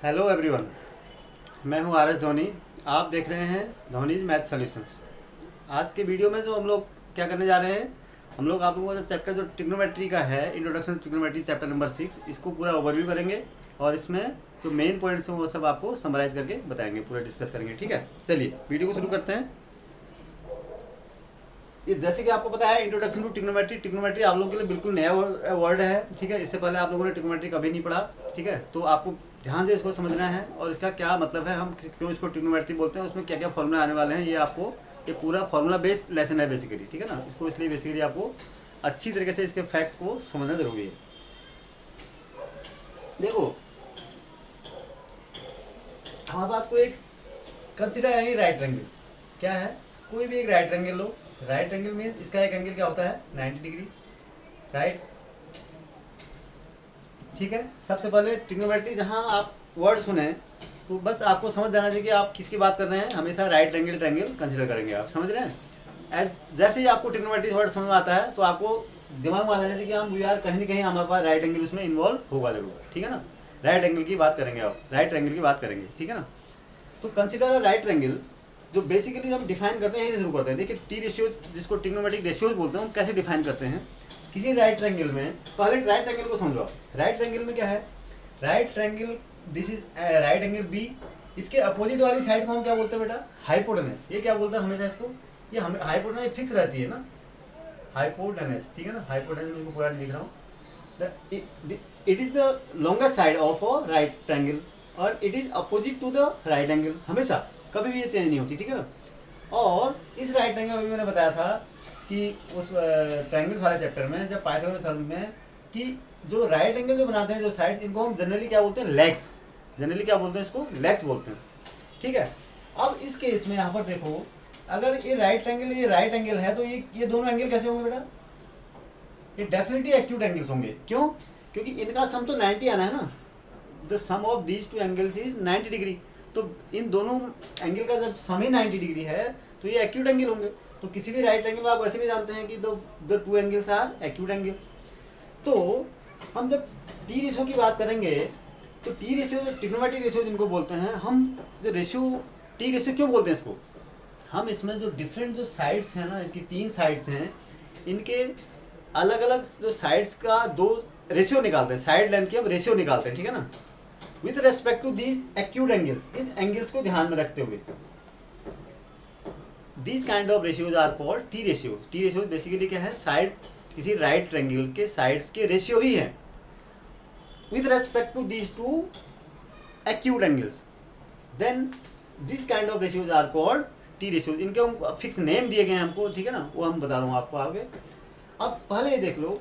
Hello everyone, मैं हूं R S Dhoni. आप देख रहे हैं धोनीज मैथ सॉल्यूशंस। आज के वीडियो में जो हम लोग क्या करने जा रहे हैं, हम लोग आप लोगों का चैप्टर जो ट्रिग्नोमेट्री का है, introduction to trigonometry chapter number 6, इसको पूरा ओवरव्यू करेंगे और इसमें जो मेन पॉइंट्स हैं वो सब आपको समराइज करके बताएंगे, पूरा डिस्कस करेंगे। ठीक है, चलिए वीडियो को शुरू करते हैं। ये जैसे कि आपको पता है, इंट्रोडक्शन टू ट्रिग्नोमेट्री, ट्रिग्नोमेट्री आप लोगों के लिए बिल्कुल नया वर्ड है। ठीक है, इससे पहले आप लोगों ने ट्रिग्नोमेट्री कभी नहीं पढ़ा। ठीक है, तो आपको ध्यान से इसको समझना है और इसका क्या मतलब है, हम क्यों इसको ट्रिग्नोमेट्री बोलते हैं, उसमें क्या क्या फॉर्मूला आने वाले हैं, ये आपको ये पूरा फॉर्मूला बेस्ड लेसन है बेसिकली। ठीक है ना, इसको इसलिए बेसिकली आपको अच्छी तरीके से इसके फैक्ट्स को समझना जरूरी है। देखो, हमारे पास कोई एक कंसिडर एनी राइट ट्रायंगल, क्या है, कोई भी एक राइट ट्रायंगल लो। राइट ट्रायंगल में इसका एक एंगल क्या होता है, 90 डिग्री, राइट। ठीक है, सबसे पहले ट्रिग्नोमेट्री जहाँ आप वर्ड सुने तो बस आपको समझ जाना चाहिए कि आप किसकी बात कर रहे हैं। हमेशा राइट एंगल ट्रायंगल कंसिडर करेंगे, आप समझ रहे हैं। एज जैसे ही आपको ट्रिग्नोमेट्री वर्ड समझ में आता है तो आपको दिमाग में आ जाना चाहिए कि हम यार कहीं ना कहीं हमारे पास राइट एंगल उसमें इन्वॉल्व होगा जरूर। ठीक है ना, राइट एंगल की बात करेंगे, आप राइट ट्रायंगल की बात करेंगे। ठीक है ना, तो कंसिडर राइट ट्रायंगल जो बेसिकली हम डिफाइन करते हैं, यही शुरू करते हैं। देखिए, टी रेशियोज जिसको ट्रिग्नोमेट्रिक रेशियोज बोलते हैं, हम कैसे डिफाइन करते हैं किसी राइट ट्रायंगल में। पहले राइट ट्रायंगल को समझो। राइट ट्रायंगल में क्या है, right triangle, this is right angle B, इसके अपोजिट वाली साइड को हम क्या बोलते हैं बेटा, हाइपोटेनस। ये क्या बोलते हैं हमेशा इसको, ये हमें हाइपोटेनस फिक्स रहती है ना, हाइपोटेनस। ठीक है ना, हाइपोटेनस में पूरा लिख रहा हूँ। It is the longest side of a right triangle और it is opposite to the right angle, हमेशा कभी भी ये चेंज नहीं होती। ठीक है ना, और इस राइट एंगल में मैंने बताया था कि उस ट्रायंगल्स वाले चैप्टर में, जब पाइथागोरस थ्योरम में, कि जो राइट एंगल जो बनाते हैं, जो साइड्स, इनको हम जनरली क्या बोलते हैं, लेग्स। जनरली क्या बोलते हैं, इसको लेग्स बोलते हैं। ठीक है, अब इस केस में यहाँ पर देखो, अगर ये राइट एंगल, ये राइट एंगल है, तो ये दोनों एंगल कैसे होंगे बेटा, ये डेफिनेटली एक्यूट एंगल्स होंगे। क्यों, क्योंकि इनका सम तो 90 आना है ना, the sum of these two angles is 90 degree. तो इन दोनों एंगल का जब सम ही 90 डिग्री है तो ये एक्यूट एंगल होंगे। तो किसी भी राइट एंगल में आप वैसे भी जानते हैं कि the two angles are acute angle. तो हम जब टी रेशियो की बात करेंगे तो टी रेशियो, जो ट्रिग्नोमेट्रिक रेशियो जिनको बोलते हैं हम, जो रेशियो, टी रेशियो क्यों बोलते हैं इसको, हम इसमें जो डिफरेंट जो साइड्स हैं ना, इनकी 3 साइड्स हैं, इनके अलग अलग जो साइड्स का 2 रेशियो निकालते हैं, साइड लेंथ की हम रेशियो निकालते हैं। ठीक है ना, with respect to these acute angles, इस एंगल्स को ध्यान में रखते हुए, these kind of ratios are called T ratios. T ratios basically क्या है, साइड, किसी राइट ट्रायंगल के साइड्स के रेशियो ही है with respect to these two acute angles, then this kind of ratios are called T ratios. इनके हम fix name दिए गए हैं हमको। ठीक है ना, वो हम बता रहा हूँ आपको आगे। अब पहले ये देख लो,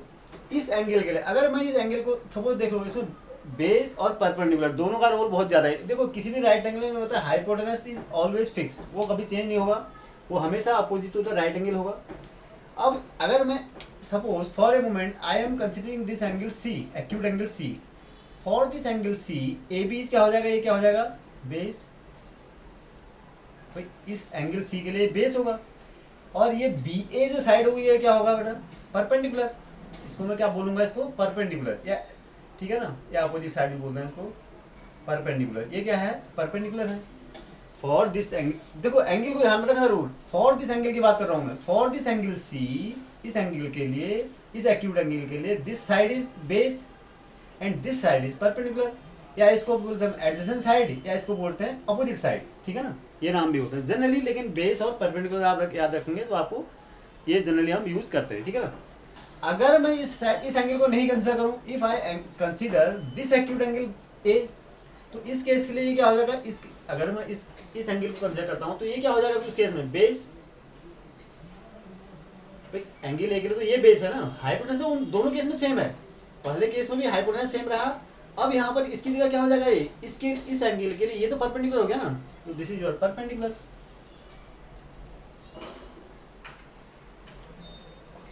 इस एंगल के लिए अगर मैं इस एंगल को सपोज देख लो, इसमें बेस और परपेंडिकुलर दोनों का रोल बहुत ज़्यादा है। देखो, किसी भी राइट एंगल में होता है, हाइपोटेनस इज ऑलवेज फिक्स, वो कभी चेंज नहीं होगा, वो हमेशा opposite to the right angle होगा। अब अगर मैं suppose for a moment I am considering this angle C, acute angle C, for this angle C A B क्या हो जाएगा, ये क्या हो जाएगा, बेस। इस एंगल सी के लिए बेस होगा, और ये बी ए जो साइड होगी ये क्या होगा बेटा, परपेंडिकुलर। इसको मैं क्या बोलूंगा, इसको परपेंडिकुलर, या ठीक है ना, या अपोजिट साइड भी बोलते हैं इसको परपेंडिकुलर। ये क्या है, परपेंडिकुलर है। फॉर दिस एंगल, देखो एंगल को ध्यान में रखना जरूर, फॉर दिस एंगल की बात कर रहा हूँ मैं, फॉर दिस एंगल सी, इस एंगल के लिए, इस एक्यूट एंगल के लिए, this side is base and this side is perpendicular, या इसको बोलते हैं एडजेसेंट साइड, या इसको बोलते हैं अपोजिट साइड। ठीक है ना, ये नाम भी होते हैं जनरली, लेकिन बेस और परपेंडिकुलर आप याद रखेंगे तो आपको ये जनरली हम यूज करते हैं। ठीक है ना, अगर मैं इस एंगल को नहीं कंसीडर करूं, if I consider this acute angle A, तो इस केस के लिए ये क्या हो जाएगा, इस अगर मैं इस एंगल को कंसीडर करता हूं तो ये क्या हो जाएगा उस केस में, बेस। एंगल ए के लिए तो ये बेस है ना, हाइपोटेनस तो उन दोनों केस में सेम है, पहले केस में भी हाइपोटेनस सेम रहा। अब यहाँ पर इसकी जगह क्या हो जाएगा, ये इसके इस एंगल के लिए ये तो परपेंडिकुलर हो गया ना, तो दिस इज योर परपेंडिकुलर।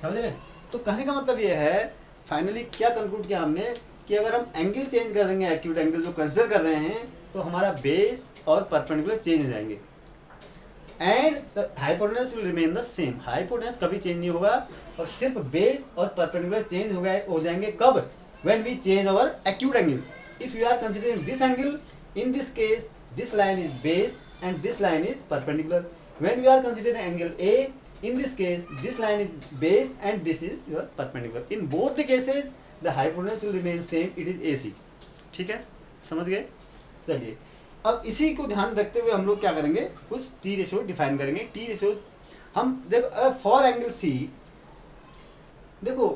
समझ रहे, तो कहने का मतलब ये है, फाइनली क्या कंक्लूड किया हमने, कि अगर हम एंगल चेंज कर देंगे, एक्यूट एंगल जो कंसिडर कर रहे हैं, तो हमारा बेस और परपेंडिकुलर चेंज हो जाएंगे and the hypotenuse will remain the same. Hypotenuse कभी चेंज नहीं होगा, और सिर्फ बेस और परपेंडिकुलर चेंज हो जाएंगे कब, when we change our acute angles. If you are considering this angle In this case, this line is base and this line is perpendicular. When we are considering angle A, in this case, this line is base and this is your perpendicular. In both the cases, the hypotenuse will remain same. It is AC. ठीक है, समझ गए? चलिए, अब इसी को ध्यान रखते हुए हम लोग क्या करेंगे, कुछ टी रेशियो डिफाइन करेंगे. टी रेशियो हम देखो फॉर एंगल सी, देखो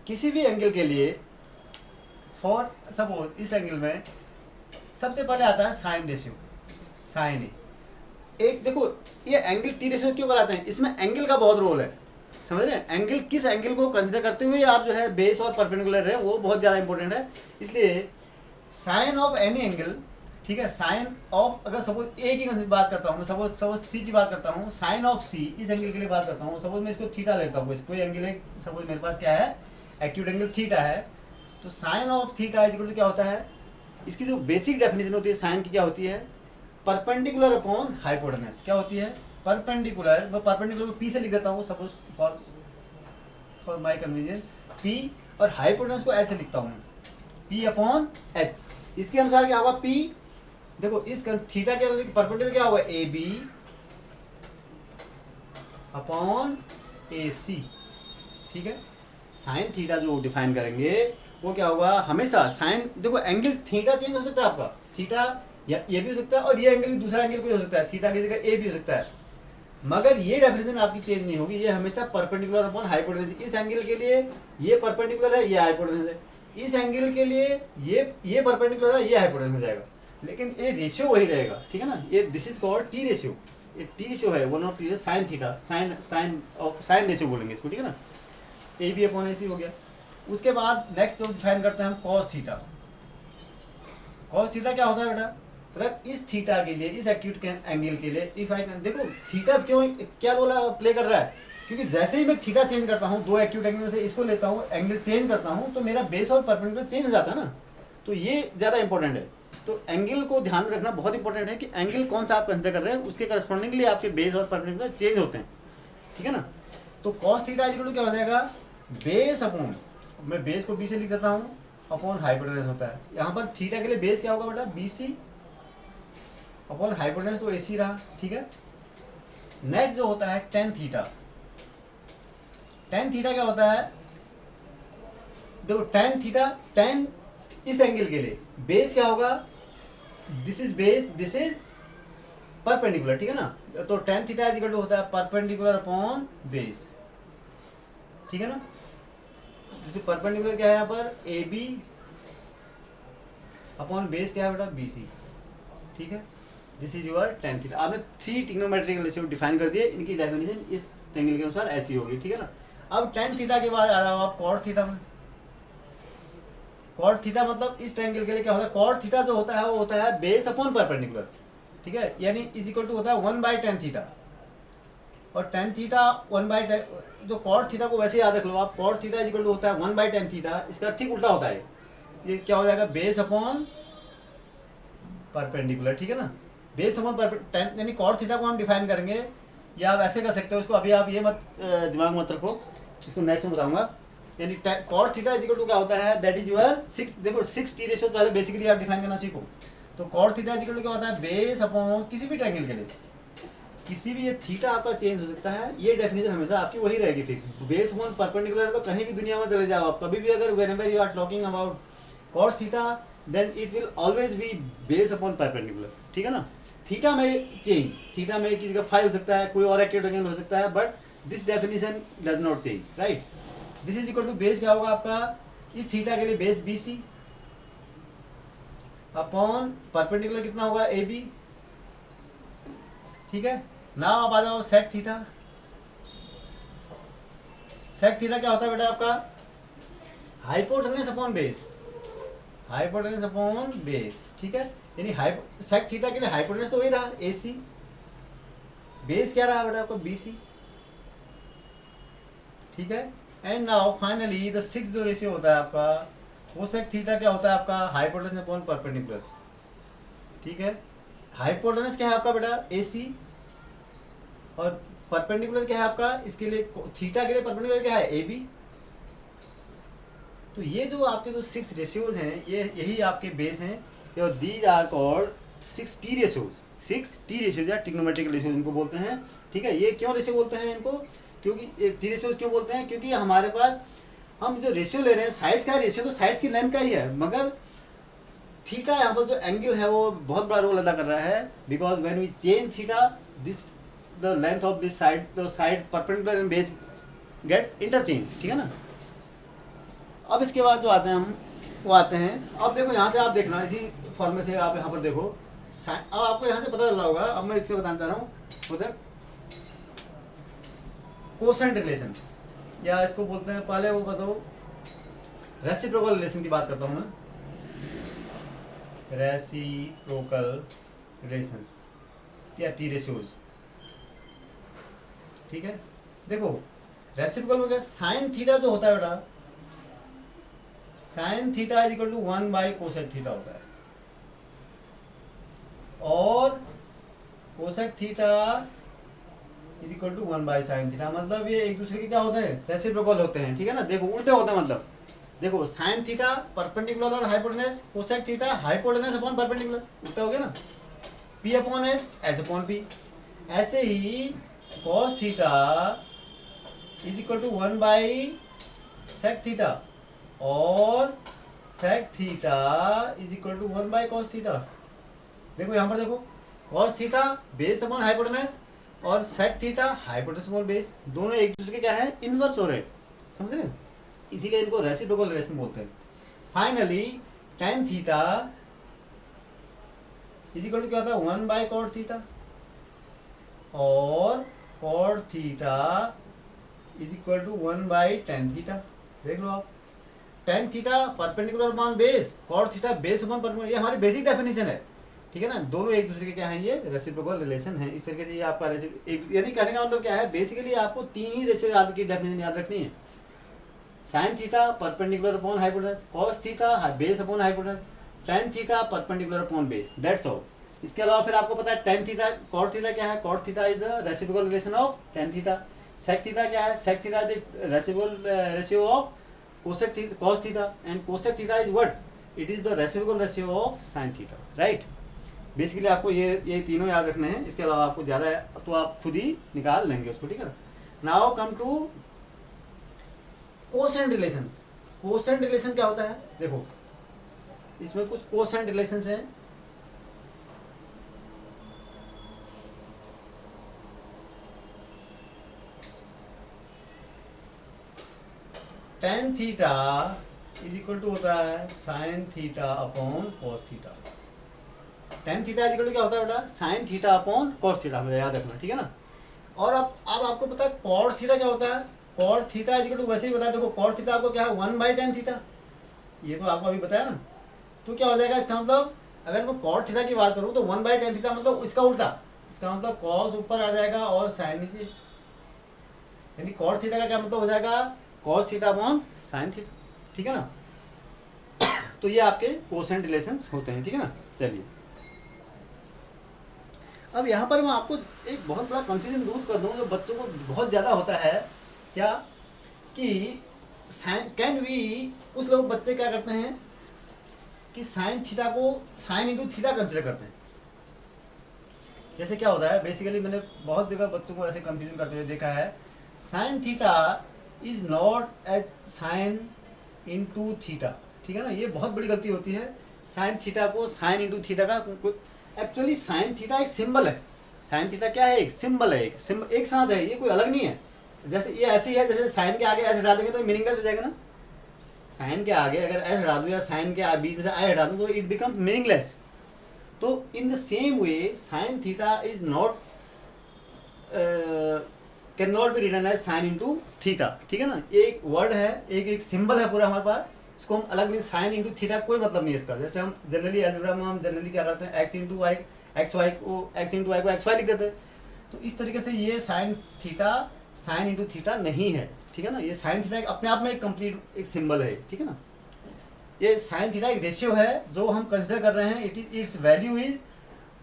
किसी भी एंगल के लिए फॉर सपोज इस एंगल में सबसे पहले आता है साइन रेशियो, साइन ए. एक देखो ये एंगल टी रेशियो क्यों कराते हैं, इसमें एंगल का बहुत रोल है, समझ रहे हैं? एंगल किस एंगल को कंसीडर करते हुए आप जो है बेस और परपेंडिकुलर है वो बहुत ज़्यादा इंपॉर्टेंट है. इसलिए साइन ऑफ एनी एंगल, ठीक है, साइन ऑफ अगर सपोज ए की बात करता हूँ, सपोज सी की बात करता हूँ, साइन ऑफ सी इस एंगल के लिए बात करता हूँ. सपोज मैं इसको थीटा लेता हूँ, कोई एंगल है, सपोज मेरे पास क्या है, एक्यूट एंगल थीटा है. तो sine of theta is equal to क्या होता है, इसकी जो बेसिक डेफिनेशन होती है साइन की क्या होती है, परपेंडिकुलर अपॉन हाइपोटेनस. क्या होती है, परपेंडिकुलर. मैं परपेंडिकुलर को पी से लिख देता हूँ suppose for my convenience, P, और हाइपोटेनस को ऐसे लिखता हूँ पी अपॉन एच. इसके अनुसार क्या होगा, पी देखो इस थीटा के परपेंडिकुलर क्या होगा, ए बी अपॉन ए सी. ठीक है, साइन थीटा जो डिफाइन करेंगे वो क्या होगा, हमेशा साइन देखो एंगल थीटा चेंज हो सकता है आपका, थीटा ये भी हो सकता है और ये एंगल भी दूसरा एंगल कोई हो सकता है, थीटा की जगह ए भी हो सकता है, मगर ये डेफिनेशन आपकी चेंज नहीं होगी. ये हमेशा परपेंडिकुलर अपॉन हाइपोटेनस. इस एंगल के लिए ये परपेंडिकुलर है, ये हाइपोटेनस है. इस एंगल के लिए ये परपेंडिकुलर है, ये हाइपोटेनस हो जाएगा, लेकिन ये रेशियो वही रहेगा. ठीक है ना, ये this is called T ratio. ये टी रेशियो है, one of T sign theta, sine ratio बोलेंगे इसको. ठीक है ना, ए बी अपॉन ए सी हो गया. उसके बाद नेक्स्ट जो डिफाइन करते हैं हम कॉस थीटा. कॉस थीटा क्या होता है बेटा, अगर इस थीटा के लिए, इस एक्यूट एंगल के लिए इफ आई देखो थीटा क्यों क्या रोल प्ले कर रहा है, क्योंकि जैसे ही मैं थीटा चेंज करता हूँ, दो एक्यूट एंगल में से इसको लेता हूँ, एंगल चेंज करता हूँ, तो मेरा बेस और परपेंडिकुलर चेंज हो जाता है ना. तो ये ज़्यादा इंपॉर्टेंट है. तो एंगल को ध्यान में रखना बहुत इंपॉर्टेंट है कि एंगल कौन सा आप कंसीडर कर रहे हैं, उसके करस्पॉन्डिंगली आपके बेस और परपेंडिकुलर चेंज होते हैं. ठीक है ना, तो कॉस थीटा इक्वल टू क्या हो जाएगा, बेस अपॉन, मैं बेस को बी से लिख देता हूँ, अपॉन हाइपोटेनस होता है. यहाँ पर थीटा के लिए बेस क्या होगा बेटा, बी सी अपॉन हाइपोटेनस तो ए सी रहा. ठीक है, नेक्स्ट जो होता है टेन थीटा. टेन थीटा क्या होता है, देखो टेन थीटा, टेन इस एंगल के लिए बेस क्या होगा, this is base, this is perpendicular. ठीक है ना, तो tan theta is equal to होता है परपेंडिकुलर अपॉन बेस. ठीक है ना, जैसे परपेंडिकुलर क्या है यहाँ पर, ए बी अपॉन बेस क्या है बेटा, बी सी. ठीक है, this is your tan theta. आपने थ्री ट्रिग्नोमेट्रिक रेशियो डिफाइन कर दिए, इनकी डेफिनेशन इस एंगल के अनुसार ऐसी होगी. ठीक है ना, अब टेन थीटा के बाद आ जाओ आप कॉट थीटा में. कॉट थीटा मतलब इस एंगल के लिए क्या होता है, कॉट थीटा जो होता है वो होता है बेस अपॉन परपेंडिकुलर. ठीक है, यानी इज इक्वल टू होता है 1/10 थीटा, और टेन थीटा 1/10, जो कॉट थीटा को वैसे याद रख लो आप, cot theta is equal to होता है 1/10 थीटा. इसका ठीक उल्टा होता है, ये क्या हो जाएगा, बेस अपॉन परपेंडिकुलर. ठीक है ना, बेस अपॉन परपेंडिकुलर, यानी कॉट थीटा को हम डिफाइन करेंगे, या आप ऐसे कर सकते हो इसको, अभी आप ये मत दिमाग मत रखो, इसको नेक्स्ट में बताऊंगा. यानी cot theta is equal to क्या होता है, दैट इज यूर 6. देखो 6 टी रेशियो पहले बेसिकली आप डिफाइन करना सीखो. तो cot theta is equal to क्या होता है, बेस अपॉन किसी भी ट्रायंगल के लिए, किसी भी ये थीटा आपका चेंज हो सकता है, ये डेफिनेशन हमेशा आपकी वही रहेगी फिक्स. बेस अपॉन परपेंडिकुलर तो कहीं भी दुनिया में चले जाओ आप, कभी भी अगर whenever you are talking about cot theta, then it will always be base upon perpendicular. ठीक है ना, थीटा में चेंज, थीटा में किसी का 5 हो सकता है, कोई और एक्यूट एंगल हो सकता है, but this definition does not change. Right, this is equal to base क्या होगा आपका, इस थीटा के लिए base B C upon perpendicular कितना होगा, ए बी. ठीक है, नाउ आप आ जाओ सेक थीटा. सेक थीटा क्या होता है बेटा आपका, hypotenuse upon base, hypotenuse upon base. ठीक है, यानी सेक थीटा के लिए हाइपोटेनस तो वही रहा ए सी, बेस क्या रहा बेटा आपका बी सी. ठीक है, एंड नाउ फाइनली द 6 जो रेशियो होता है आपका, वो सेक थीटा क्या होता है आपका, हाइपोटेनस अपॉन परपेंडिकुलर. ठीक है, हाइपोटेनस क्या है आपका बेटा, ए सी, और परपेंडिकुलर क्या है आपका, इसके लिए थीटा के लिए परपेंडिकुलर क्या है, ए बी. तो ये जो आपके जो 6 रेशियोज हैं, ये यही आपके बेस हैं. These are called 6 T ratios, 6 T ratios या ट्रिग्नोमेट्रिक रेशियोज इनको बोलते हैं। ठीक है, ये क्यों रेशियो बोलते हैं इनको, क्योंकि टी रेशियोज क्यों बोलते हैं, क्योंकि हमारे पास हम जो रेशियो ले रहे हैं साइड्स का रेशियो तो साइड्स की लेंथ का ही है, मगर थीटा यहाँ पर जो एंगल है वो बहुत बड़ा रोल अदा कर रहा है, because when we change theta this the length of this side, the side perpendicular and base gets interchange. ठीक है ना। अब इसके बाद जो आते हैं हम वो आते हैं, अब देखो यहाँ से आप देखना, इसी फॉर्मूले से आप यहाँ पर देखो, अब आपको यहाँ से पता चल रहा होगा, अब मैं इसके बताना चाह रहा हूँ उधर कोसेंट रिलेशन, या इसको बोलते हैं, पहले वो बताओ रेसिप्रोकल रिलेशन की बात करता हूँ मैं, रेसिप्रोकल रिलेशन या टी रेशियोज। ठीक है, देखो रेसिप्रोकल में क्या, साइन थीटा जो होता है बेटा, sine theta is equal to 1 by cosec theta होता है, और cosec theta is equal to 1 by sine theta, मतलब ये एक दूसरे के क्या होते हैं, रेसिप्रोकल होते हैं। ठीक है ना, देखो उल्टे होते हैं, मतलब देखो साइन थीटा परपेंडिकुलर और hypotenuse, cosec theta hypotenuse upon perpendicular, उल्टा हो गया ना, P upon S upon P. ऐसे ही cos theta is equal to 1 by sec theta, और sec theta is equal to 1 by cos theta. देखो यहाँ पर देखो, cos theta base upon hypotenuse और sec theta hypotenuse upon base, दोनों एक दूसरे के क्या है, इनवर्स हो रहे हैं, समझ रहे हैं, इसीलिए इनको रेसिप्रोकल रिलेशन बोलते हैं। Finally tan theta is equal to क्या होता है, 1 बाई कॉट थीटा, और cot theta is equal to 1 by tan theta. देख लो आप, tan theta perpendicular upon base, cot theta base upon perpendicular, ये हमारी बेसिक डेफिनेशन है। ठीक है ना, दोनों एक दूसरे के क्या है, ये रेसिप्रोकल रिलेशन है। इस तरीके से ये आपका यानी कहने का मतलब क्या है, बेसिकली आपको तीन ही रेशियो याद की डेफिनेशन याद रखनी है, sine theta perpendicular upon hypotenuse, cos theta base upon hypotenuse, ten theta perpendicular upon base, that's all. इसके अलावा फिर आपको पता है टेन थीटा, कॉट थीटा क्या है, cot theta is the reciprocal relation of tan theta, sec theta क्या है, sec theta is the reciprocal ratio of cosec theta, cos theta, and cosec theta is what, it is the reciprocal ratio of sine theta, right. Basically आपको ये तीनों याद रखने हैं, इसके अलावा आपको ज़्यादा तो आप खुद ही निकाल लेंगे उसको। ठीक है, now come to quotient relation. Quotient relation क्या होता है, देखो इसमें कुछ कोसेंट रिलेशंस हैं। Tan theta is equal to होता है sine theta upon cos theta, tan theta is equal to क्या होता है बेटा, sine theta upon cos theta, मुझे याद रखना। ठीक है ना, और अब आपको पता है कॉट थीटा क्या होता है, cot theta is equal to वैसे ही बताया, देखो कॉट थीटा आपको क्या है, 1 बाई टेन थीटा, ये तो आपको अभी बताया ना, तो क्या हो जाएगा इसका मतलब, अगर मैं कॉट थीटा की बात करूँ तो 1 बाई टेन थीटा मतलब इसका उल्टा, इसका मतलब कॉस ऊपर आ जाएगा और साइन नीचे, यानी कॉट थीटा का क्या मतलब हो जाएगा, cos theta upon sine theta. ठीक है ना, तो ये आपके कोसेंट रिलेशंस होते हैं। ठीक है ना, चलिए अब यहाँ पर मैं आपको एक बहुत बड़ा कंफ्यूजन दूर कर दूँ जो बच्चों को बहुत ज़्यादा होता है, क्या कि कैन वी, कुछ लोग बच्चे क्या करते हैं कि साइन थीटा को साइन इंटू थीटा कंसिडर करते हैं। जैसे क्या होता है, बेसिकली मैंने बहुत जगह बच्चों को ऐसे कंफ्यूजन करते हुए देखा है, sine theta is not as sine into theta. ठीक है ना, ये बहुत बड़ी गलती होती है, साइन थीटा को साइन इंटू थीटा का, एक्चुअली साइन थीटा एक सिंबल है, साइन थीटा क्या है, एक सिंबल है, एक साथ है, ये कोई अलग नहीं है। जैसे ये ऐसी है, जैसे साइन के आगे ऐसे हटा देंगे तो मीनिंगलेस हो जाएगा ना, साइन के आगे अगर ऐसे हटा दूँ या साइन के बीच में से आई हटा दूँ तो इट बिकम मीनिंगलेस। तो in the same way sine theta is not can not be written as sine into theta. ठीक है ना, ये एक वर्ड है, एक सिंबल है पूरा हमारे पास, इसको हम अलग नहीं, साइन इंटू थीटा कोई मतलब नहीं है इसका। जैसे हम जनरली अलजेब्रा में हम जनरली क्या करते हैं, x into y, x y को एक्स इंटू वाई को एक्स वाई लिख देते हैं, तो इस तरीके से ये sine theta sine into theta नहीं है। ठीक है ना, ये साइन थीटा अपने आप में एक कंप्लीट एक सिंबल है। ठीक है ना, ये साइन थीटा एक रेशियो है जो हम कंसिडर कर रहे हैं, its value is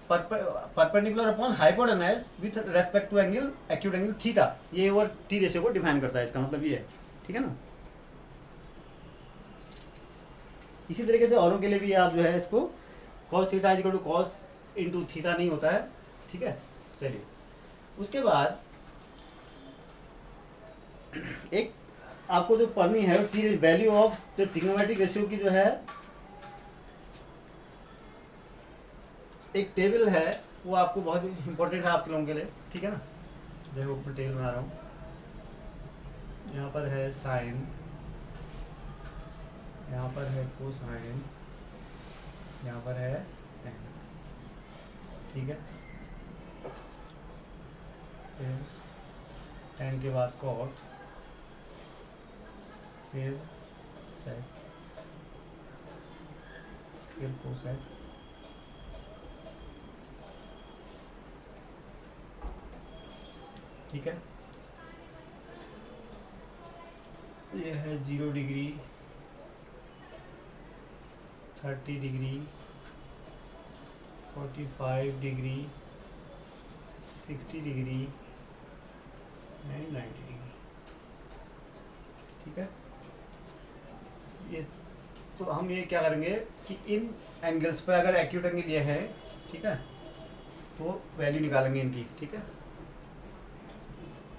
perpendicular upon hypotenuse with respect to angle acute angle theta, ये वो टी रेशियो को डिफाइन करता है, इसका मतलब ये है। ठीक है ना, इसी तरीके से औरों के लिए भी आप जो है इसको cos theta is equal to cos into theta नहीं होता है, ठीक है। चलिए उसके बाद एक आपको जो पढ़नी है value of the trigonometric ratio की जो है एक टेबल है, वो आपको बहुत इंपॉर्टेंट है आपके लोगों के लिए, ठीक है ना। देखो ऊपर टेबल बना रहा हूँ, यहाँ पर है साइन, यहाँ पर है कोसाइन, यहाँ पर है tan, ठीक है। फिर tan के बाद cot, फिर sec, फिर cosec, ठीक है। ये है 0 degree, 30 degree, 45 degree, 60 degree and 90 degree, ठीक है। ये तो हम ये क्या करेंगे कि इन एंगल्स पर अगर एक्यूट एंगल ये है, ठीक है, तो वैल्यू निकालेंगे इनकी, ठीक है।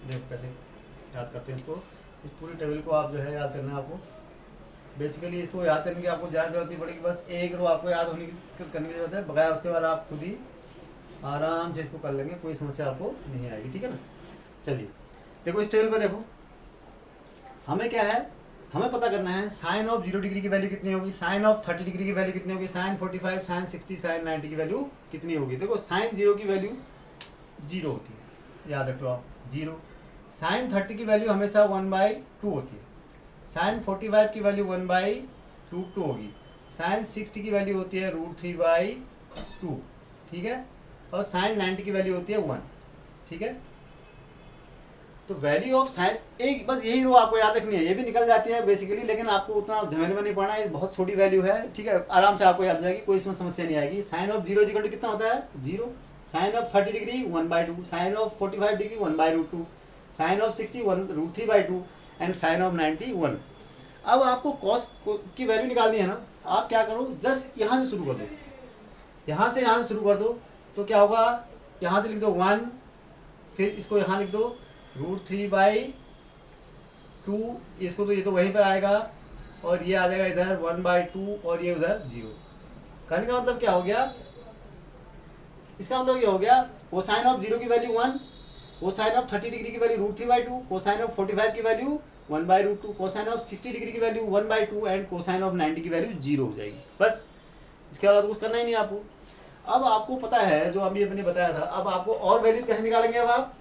देखो कैसे याद करते हैं इसको, इस पूरी टेबल को आप जो है याद करना है आपको। बेसिकली इसको याद करने की आपको ज़्यादा जरूरत नहीं पड़ेगी, बस एक रो आपको याद होने की करने की जरूरत है, बगैर उसके बाद आप खुद ही आराम से इसको कर लेंगे, कोई समस्या आपको नहीं आएगी, ठीक है ना। चलिए देखो इस टेबल पर देखो, हमें क्या है, हमें पता करना है साइन ऑफ 0 डिग्री की वैल्यू कितनी होगी, साइन ऑफ 30 डिग्री की वैल्यू कितनी होगी, साइन 45, साइन 60, साइन 90 की वैल्यू कितनी होगी। देखो साइन 0 की वैल्यू 0 होती है, याद रखो आप 0। साइन 30 की वैल्यू हमेशा 1/2 होती है, साइन 45 की वैल्यू 1/√2 होगी, साइन 60 की वैल्यू होती है √3/2, ठीक है, और साइन 90 की वैल्यू होती है 1, ठीक है। तो वैल्यू ऑफ साइन, एक बस यही रो आपको याद रखनी है, ये भी निकल जाती है बेसिकली, लेकिन आपको उतना झमेले में नहीं पड़ना है, बहुत छोटी वैल्यू है, ठीक है, आराम से आपको याद हो जाएगी, कोई इसमें समस्या नहीं आएगी। साइन ऑफ 0 इक्वल टू कितना होता है 0, sine of 30 degree 1/2, sine of 45 degree 1/√2, sine of 60 √3/2 and sine of 90 1। अब आपको कॉस की वैल्यू निकालनी है ना, आप क्या करो, जस्ट यहाँ से शुरू कर दो, यहाँ से शुरू कर दो, तो क्या होगा, यहाँ से लिख दो 1, फिर इसको यहाँ लिख दो √3/2, इसको तो ये तो वहीं पर आएगा, और ये आ जाएगा इधर 1/2, और ये उधर 0। कहने का मतलब क्या हो गया, इसका मतलब ये हो गया कोसाइन ऑफ 0 की वैल्यू 1, कोसाइन ऑफ 30 डिग्री की वैल्यू √3/2, कोसाइन ऑफ 45 की वैल्यू 1/√2, कोसाइन ऑफ 60 डिग्री की वैल्यू 1/2 एंड कोसाइन ऑफ 90 की वैल्यू 0 हो जाएगी। बस इसके अलावा तो कुछ करना ही नहीं आपको। अब आपको पता है जो अभी अपने बताया था, अब आपको और वैल्यूज कैसे निकालेंगे, अब आप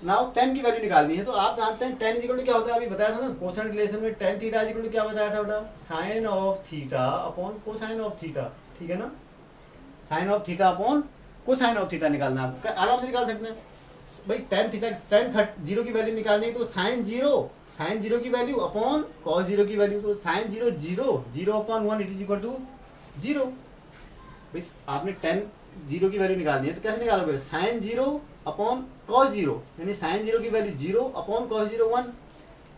नाउ tan की वैल्यू निकालनी है, तो आप जानते हैं tan इक्वल टू क्या होता है, अभी बताया था ना कोसाइन रिलेशन में, tan थीटा इक्वल टू क्या बताया था बेटा, sine of theta upon cosine of theta, ठीक है ना। Sine of theta upon cosine of theta निकालना, आप आराम से निकाल सकते हैं भाई। tan थीटा, tan 0 की वैल्यू निकालनी है, तो साइन 0 की वैल्यू अपॉन कॉस 0 की वैल्यू, तो sine 0 0 upon 1 it is equal to 0। भाई आपने tan 0 की वैल्यू निकालनी है, तो कैसे निकालोगे, साइन 0 अपॉन कॉस 0, यानी साइन 0 की वैल्यू 0 अपॉन कॉस 0 1।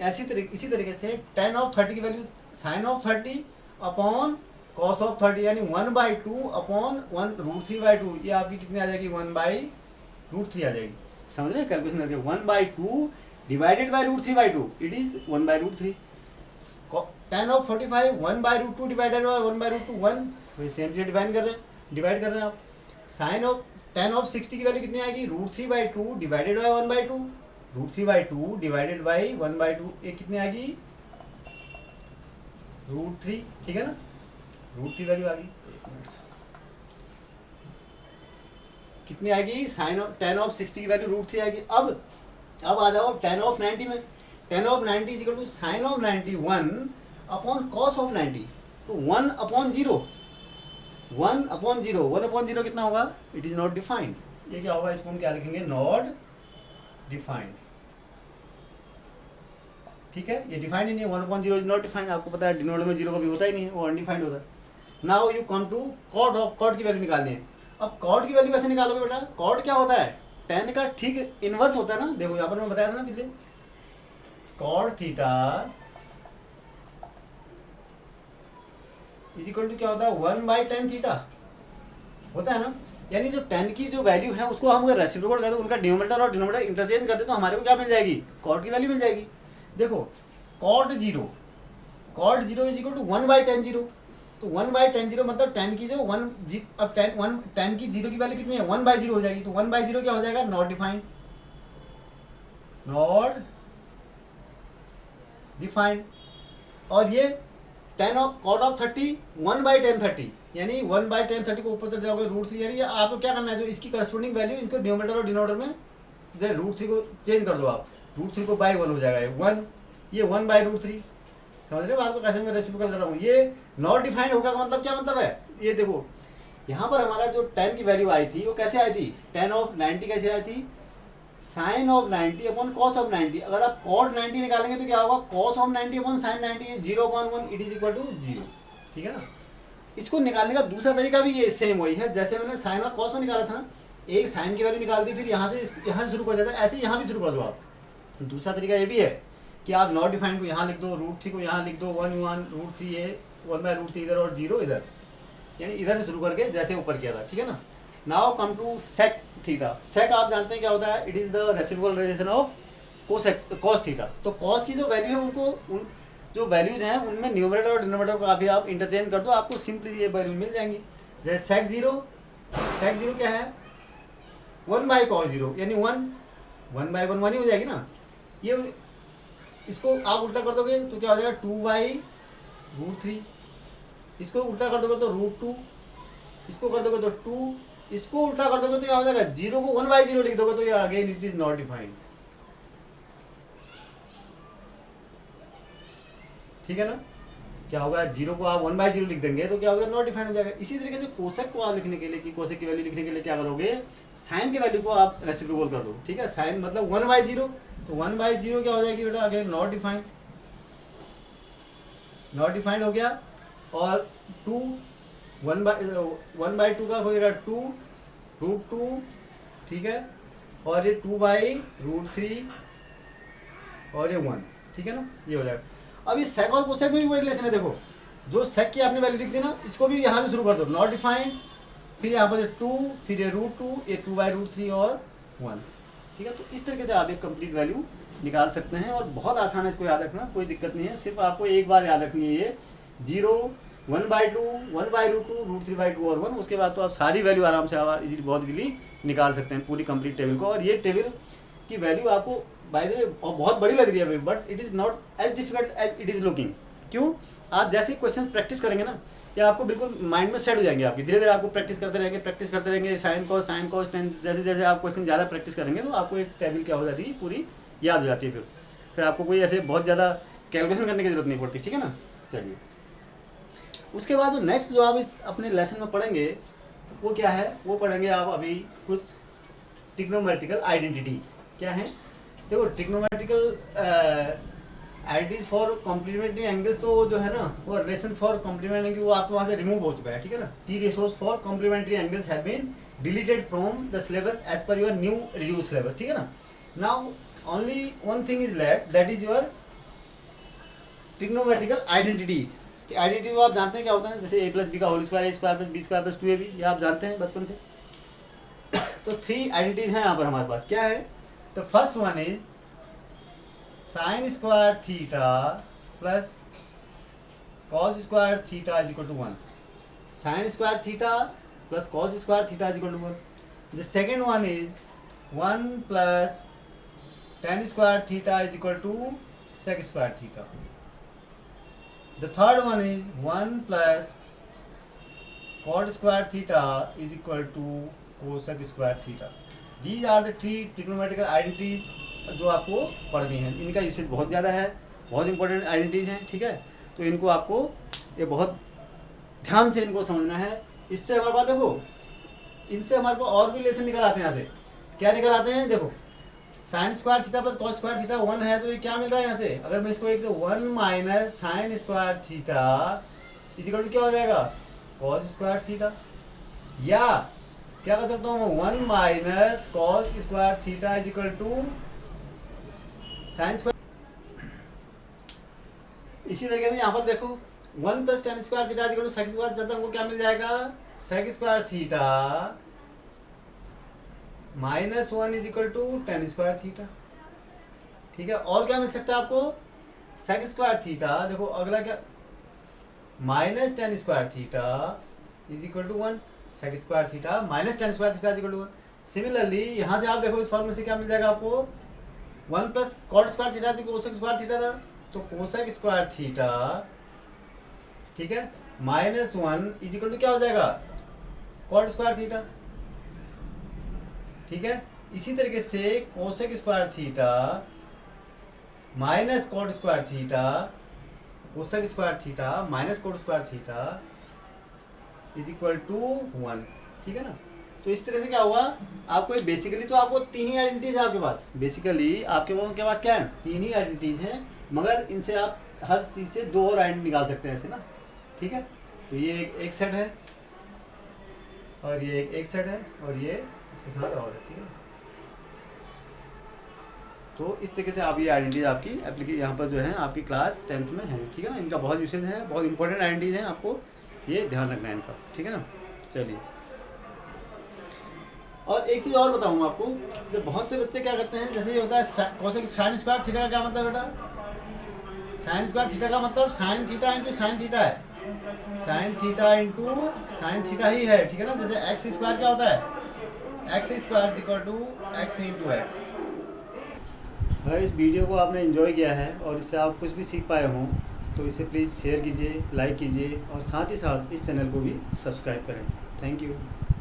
इसी तरीके से tan ऑफ 30 की value sine of 30 upon cos of 30, यानी 1/2 अपॉन 1√3/2, ये आपकी कितनी आ जाएगी 1/√3 आ जाएगी। समझ रहे हैं कैलकुलेशन करके, 1/2 divided by √3/2 it is 1/√3। tan of 45 1/√2 divided by 1/√2 1, वही सेम चीज डिवाइड कर रहे हैं आप। साइन ऑफ tan ऑफ 60 की वैल्यू कितनी आएगी √3/2 डिवाइडेड बाई 1/2, √3/2 डिवाइडेड बाई 1/2, ये कितनी आएगी √3, ठीक है ना, √3 वैल्यू आ गई, कितनी आएगी साइन ऑफ tan ऑफ 60 की वैल्यू √3 आएगी। अब आ जाओ tan ऑफ 90 में, tan of 90 is equal to sine of 90 1 upon cos of 90, तो 1/0, 1/0 कितना होगा, इट इज नॉट डिफाइंड। ये क्या होगा, इसको हम क्या लिखेंगे, नॉट डिफाइंड, ठीक है, ये डिफाइंड ही नहीं है, 1/0 इज नॉट डिफाइंड, आपको पता है डिनोमिनेटर में 0 कभी होता ही नहीं है, वो अनडिफाइंड होता है। Now you come to cot, of cot की वैल्यू निकालनी है। अब कॉट की वैल्यू कैसे निकालोगे बेटा, कॉट क्या होता है, tan का ठीक इनवर्स होता है ना, देखो यहाँ पर मैं बताया था ना पीछे, cot theta is equal to क्या होता है 1/tan थीटा होता है ना। यानी जो tan की जो वैल्यू है उसको हम अगर रेसिप्रोकल कर दो, उनका न्यूमरेटर और डिनोमिनेटर इंटरचेंज कर दे तो हमारे को क्या मिल जाएगी, कॉट की वैल्यू मिल जाएगी। देखो cot zero is equal to 1/tan0। तो 1/tan0 मतलब tan की जो अब tan की जीरो की वैल्यू कितनी है 1/0 हो जाएगी। तो 1/0 क्या हो जाएगा, नॉट डिफाइंड, और ये tan of cot of 30 1/tan30, यानी 1/tan30 को ऊपर चले जाओगे √3, यानी आपको क्या करना है, जो इसकी करस्पॉन्डिंग वैल्यू इनको न्यूमरेटर और डिनोमिनेटर में जो √3 को चेंज कर दो आप, √3 को बाई 1 हो जाएगा, ये 1, ये 1/√3। समझ रहे हो बात को, कैसे मैं रेसिप्रोकल कर रहा हूँ। ये नॉट डिफाइंड होगा का मतलब क्या मतलब है, ये देखो यहाँ पर हमारा जो tan की वैल्यू आई थी वो कैसे आई थी, tan ऑफ 90 कैसे आई थी, sine of 90 upon cos of 90। अगर आप कॉट 90 निकालेंगे तो क्या होगा, cos of 90 upon sine 90, 0/1 it is equal to 0। ठीक है ना। इसको निकालने का दूसरा तरीका भी ये सेम वही है, जैसे मैंने साइन और कॉस में निकाला था ना, एक साइन की वैल्यू निकाल दी, फिर यहाँ से शुरू कर देता है, ऐसे यहाँ भी शुरू कर दो आप। दूसरा तरीका ये भी है कि आप नॉट डिफाइंड को यहाँ लिख दो, √3 को यहाँ लिख दो, 1/√3 ये 1/√3 इधर और 0 इधर, यानी इधर से शुरू करके जैसे ऊपर किया था। ठीक है ना। Now come to sec theta. Sec आप जानते हैं क्या होता है, it is the reciprocal relation of cos theta. तो कॉस की जो वैल्यू है उनको उन जो वैल्यूज हैं उनमें न्यूमरेटर और डिनोमिनेटर को काफ़ी आप इंटरचेंज कर दो, आपको सिंपली ये वैल्यू मिल जाएंगी। जैसे सेक जीरो क्या है 1/cos0, यानी 1/1 1 ही हो जाएगी ना। ये इसको आप उल्टा कर दोगे तो क्या हो जाएगा 2/√3, इसको उल्टा कर दोगे तो √2, इसको कर दोगे तो 2, इसको उल्टा कर दोगे तो क्या हो जाएगा, 0 को 1/0 लिख दोगे तो ये again it is not defined. ठीक है ना। क्या होगा, 0 को आप 1/0 लिख देंगे तो क्या होगा, नॉट डिफाइंड हो जाएगा। इसी तरीके से कोसेक को आप लिखने के लिए, कि कोसेक की वैल्यू लिखने के लिए क्या करोगे, साइन की वैल्यू को आप रेसिप्रोकल कर दो। ठीक है, साइन मतलब 1/0, तो 1/0 क्या हो जाएगी बेटा, अगेन नॉट डिफाइंड हो गया। और 2 1/2 का हो जाएगा 2√2। ठीक है, और ये 2/√3 और ये 1। ठीक है ना, ये हो जाएगा। अब ये सेक और कोसेक में भी वही रिलेशन है। देखो जो सेक की आपने वैल्यू लिख दी ना, इसको भी यहाँ से शुरू कर दो, नॉट डिफाइंड, फिर यहाँ पर 2, फिर ये √2, ये 2/√3 और 1। ठीक है, तो इस तरीके से आप एक कंप्लीट वैल्यू निकाल सकते हैं, और बहुत आसान है इसको याद रखना, कोई दिक्कत नहीं है। सिर्फ आपको एक बार याद रखनी है ये 0, 1/2, 1/√2, √3/2 और 1। उसके बाद तो आप सारी वैल्यू आराम से इजीली बहुत इजीली निकाल सकते हैं, पूरी कंप्लीट टेबल को। और ये टेबल की वैल्यू आपको बाय द वे बहुत बड़ी लग रही है, but it is not as difficult as it is looking. क्यों, आप जैसे क्वेश्चन प्रैक्टिस करेंगे ना, या आपको बिल्कुल माइंड में सेट हो जाएंगे आपकी, धीरे धीरे आपको प्रैक्टिस करते रहेंगे साइन कॉस टेन, जैसे जैसे आप क्वेश्चन ज़्यादा प्रैक्टिस करेंगे तो आपको एक टेबल क्या हो जाती है, पूरी याद हो जाती है। फिर आपको कोई ऐसे बहुत ज़्यादा कैलकुलेशन करने की जरूरत नहीं पड़ती। ठीक है ना। चलिए, उसके बाद जो नेक्स्ट जो आप इस अपने लेसन में पढ़ेंगे वो क्या है, वो पढ़ेंगे आप अभी कुछ ट्रिग्नोमेट्रिकल आइडेंटिटीज। क्या है, देखो trigonometrical identities for complementary angles, तो जो है ना वो रिलेशन फॉर कॉम्प्लीमेंट्री एंगल वो आपके वहाँ से रिमूव हो चुका है। ठीक है ना। T ratios for complementary angles have been deleted from the syllabus as per your new reduce syllabus. ठीक है ना। Now only one thing is left, that is your trigonometrical identities. Identity आप जानते हैं क्या होता है, जैसे a+b का होल स्क्वायर, a²+b² + 2ab, ये आप जानते हैं बचपन से। तो 3 आइडेंटिटीज हैं यहाँ पर हमारे पास। क्या है, तो first one is sin² theta plus cos² theta is equal to 1। sin² theta plus cos² theta is equal to 1। The second one is 1 plus tan² theta is equal to sec² theta. The third one is 1 plus cot² theta is equal to cosec² theta. These are the 3 trigonometrical identities जो आपको पढ़नी है। इनका usage बहुत ज़्यादा है, बहुत important identities हैं। ठीक है, तो इनको आपको ये बहुत ध्यान से इनको समझना है। इससे हमारे पास देखो, इनसे हमारे पास और भी रिलेशन निकल आते हैं। यहाँ से क्या निकल आते हैं, देखो sin² theta plus cos² theta 1 है, तो ये क्या मिल रहा है यहाँ से, अगर मैं इसको एक 1 minus sin² theta is equal to क्या हो जाएगा, cos² थीटा। या क्या कर सकता हूँ, 1 minus cos² theta is equal to sin²। इसी तरीके से यहाँ पर देखो 1 plus tan square theta equal to sec square theta, हमको क्या मिल जाएगा, sec square theta minus 1 is equal to tan square theta. ठीक है, और क्या मिल सकता है आपको, सेक स्क्वायर थीटा, देखो अगला क्या, minus tan square theta is equal to 1, sec square theta minus tan square theta is equal to 1। Similarly यहाँ से आप देखो इस फॉर्मूले से क्या मिल जाएगा आपको, 1 प्लस कॉट स्क्वायर थीटा जो कोसेक स्क्वायर थीटा था, तो कोसेक स्क्वायर थीटा, ठीक है, माइनस 1 इज इक्वल टू क्या हो जाएगा, कॉट स्क्वायर थीटा। ठीक है, इसी तरीके से cosec square theta minus cot square theta, cosec square theta minus cot square theta is equal to 1। ठीक है ना, तो इस तरह से क्या हुआ, आपको बेसिकली तो आपको तीन ही आइडेंटिटीज है आपके पास, बेसिकली आपके पास क्या है, तीन ही आइडेंटिटीज हैं, मगर इनसे आप हर चीज़ से दो और आइडेंटिटी निकाल सकते हैं ऐसे ना। ठीक है, तो ये एक सेट है और ये एक सेट है और ये इसके साथ और है। ठीक है, तो इस तरीके से आप ये आइडेंटिटीज आपकी एप्लीकेशन यहाँ पर जो है आपकी क्लास 10th में है। ठीक है ना, इनका बहुत यूसेज है, बहुत इंपॉर्टेंट आइडेंटिटीज हैं, आपको ये ध्यान रखना है इनका। ठीक है ना, चलिए, और एक चीज़ और बताऊंगा आपको, जब बहुत से बच्चे क्या करते हैं, जैसे ये होता है कोसेक साइन स्क्वायर थीटा का क्या मतलब बेटा, साइन स्क्वायर थीटा का मतलब sine theta into sine theta है, sine theta into sine theta ही है। ठीक है ना, जैसे एक्स स्क्वायर क्या होता है, x square equal to x into x. अगर इस वीडियो को आपने एंजॉय किया है और इससे आप कुछ भी सीख पाए हों तो इसे प्लीज़ शेयर कीजिए, लाइक कीजिए और साथ ही साथ इस चैनल को भी सब्सक्राइब करें। Thank you.